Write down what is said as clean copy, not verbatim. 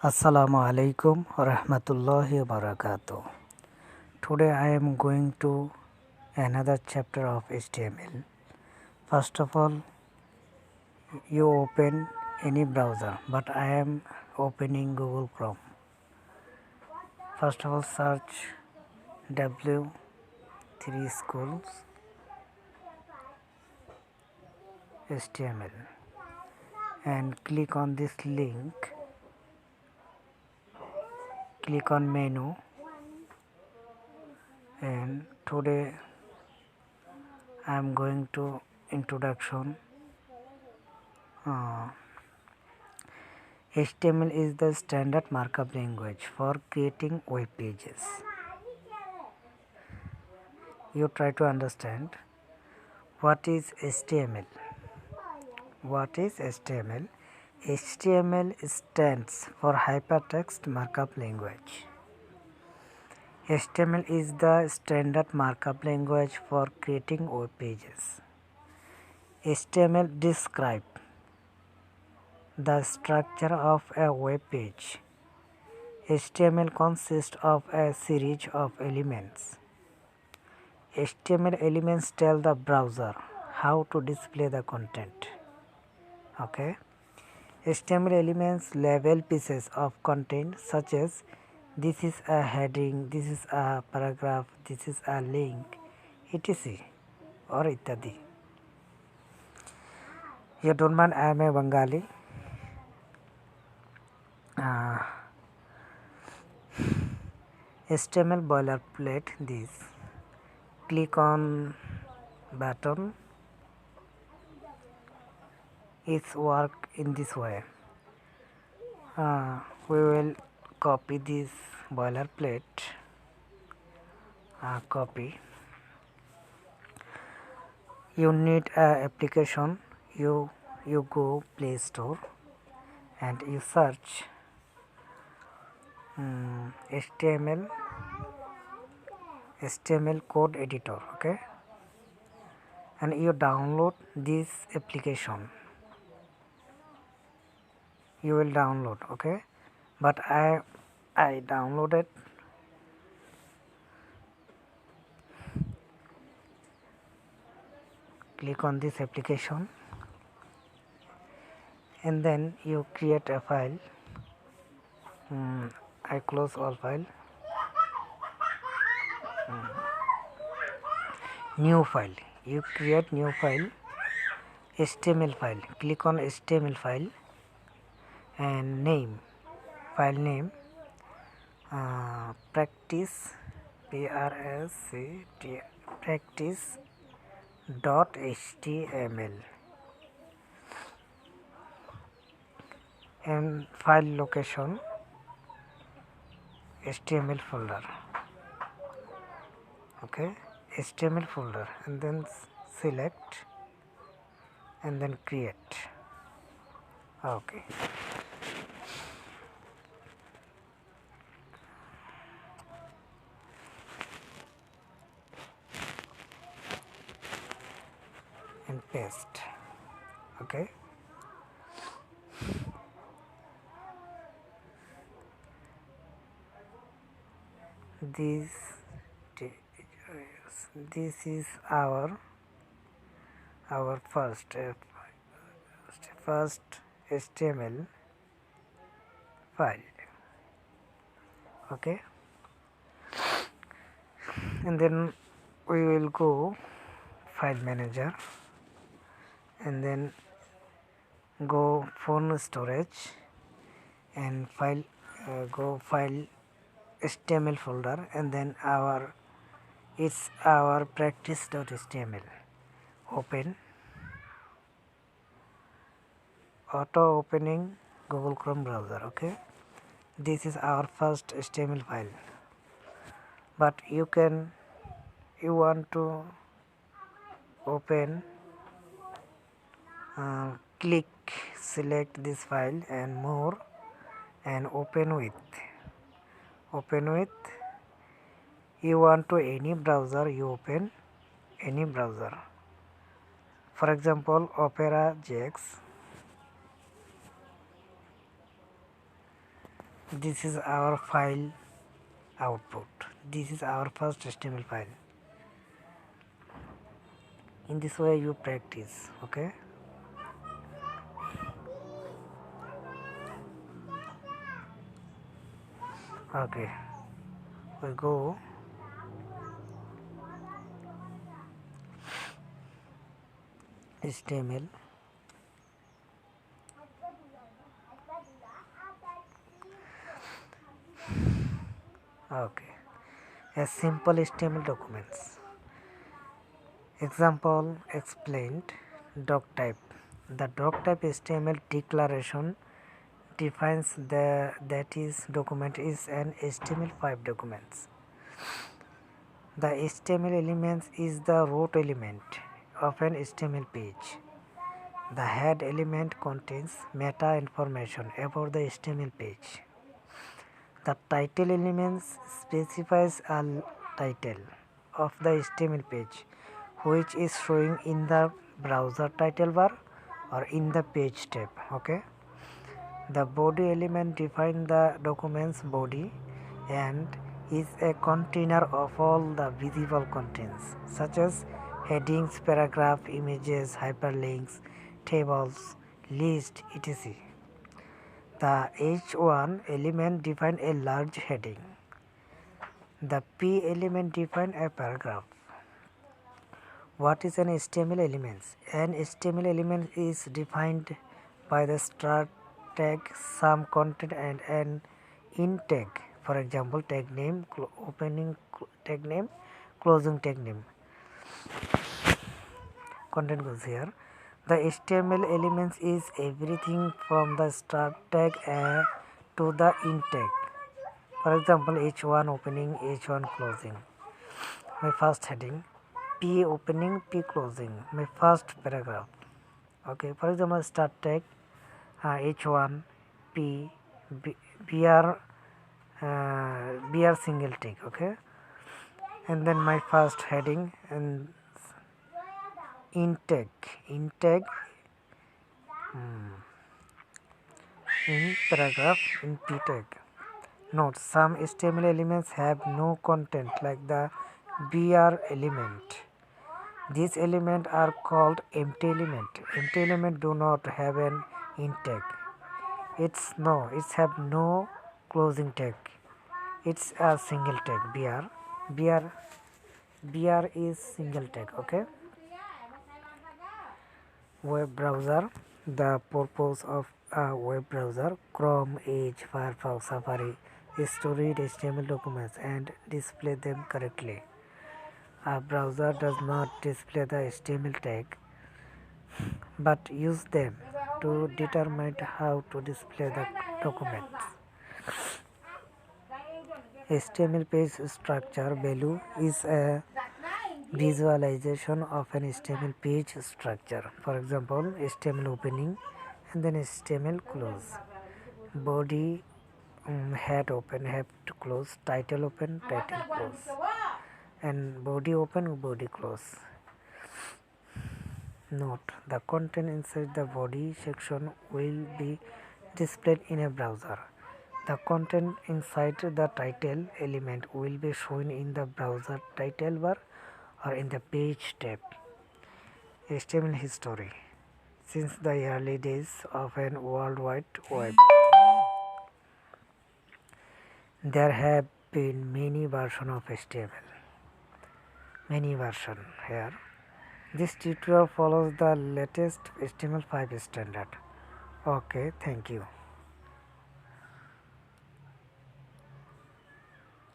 Assalamu alaikum rahmatullahi wa barakatuh. Today I am going to another chapter of HTML. First of all, you open any browser, but I am opening Google Chrome. First of all, search w3schools HTML and click on this link. Click on menu, and today I am going to introduction. HTML is the standard markup language for creating web pages. You try to understand what is HTML. What is HTML? HTML stands for Hypertext Markup Language. HTML is the standard markup language for creating web pages. HTML describes the structure of a web page. HTML consists of a series of elements. HTML elements tell the browser how to display the content. Okay. HTML elements label pieces of content such as this is a heading, this is a paragraph, this is a link, etc. or ityadi. You don't mind, I am a Bengali. HTML boilerplate this. Click on button. It work in this way. We will copy this boilerplate. Copy. You need a application. You go Play Store and you search HTML code editor. Okay, and you download this application. You will download. Okay, but I downloaded. Click on this application and then you create a file. I close all file. New file. You create new file, HTML file. Click on HTML file and name, file name, practice, practice .html, and file location HTML folder. Okay, HTML folder, and then select and then create. Okay, and paste. Okay, this is our first HTML file. Okay, and then we will go file manager and then go phone storage and file, go file HTML folder, and then it's our practice.html. Open, auto opening Google Chrome browser. Okay, this is our first HTML file, but you want to open, click, select this file and more, and open with. You want to any browser, you open any browser. For example, Opera JX. This is our file output. This is our first HTML file. In this way you practice, okay? Okay, we go HTML. Okay, a simple HTML documents. Example explained. Doc type. The doc type HTML declaration defines that is document is an HTML5 documents. The HTML elements is the root element of an HTML page. The head element contains meta information about the HTML page. The title elements specifies a title of the HTML page which is showing in the browser title bar or in the page tab. Okay. The body element defines the document's body and is a container of all the visible contents such as headings, paragraph, images, hyperlinks, tables, list, etc. The H1 element defines a large heading. The P element defines a paragraph. What is an HTML element? An HTML element is defined by the start tag, some content and an in tag. For example, tag name, opening tag name, closing tag name. Content goes here. The HTML elements is everything from the start tag to the in tag. For example, H1 opening, H1 closing. My first heading, P opening, P closing. My first paragraph. Okay, for example, start tag, H1, P, BR, BR single tag. Okay, and then my first heading and in tag, in paragraph, in P tag. Note, some HTML elements have no content like the BR element. These elements are called empty element. Empty element do not have an in tag. It's have no closing tag. It's a single tag. BR is single tag. Okay. Web browser. The purpose of a web browser, Chrome, Edge, Firefox, Safari, is to read HTML documents and display them correctly. A browser does not display the HTML tag but use them to determine how to display the documents. HTML page structure value is a visualization of an HTML page structure. For example, HTML opening and then HTML close. Body, head open, head to close, title open, title close, and body open, body close. Note, the content inside the body section will be displayed in a browser. The content inside the title element will be shown in the browser title bar or in the page tab. HTML history. Since the early days of an World Wide Web, there have been many versions of HTML. Many versions here. This tutorial follows the latest HTML5 standard. Okay, thank you.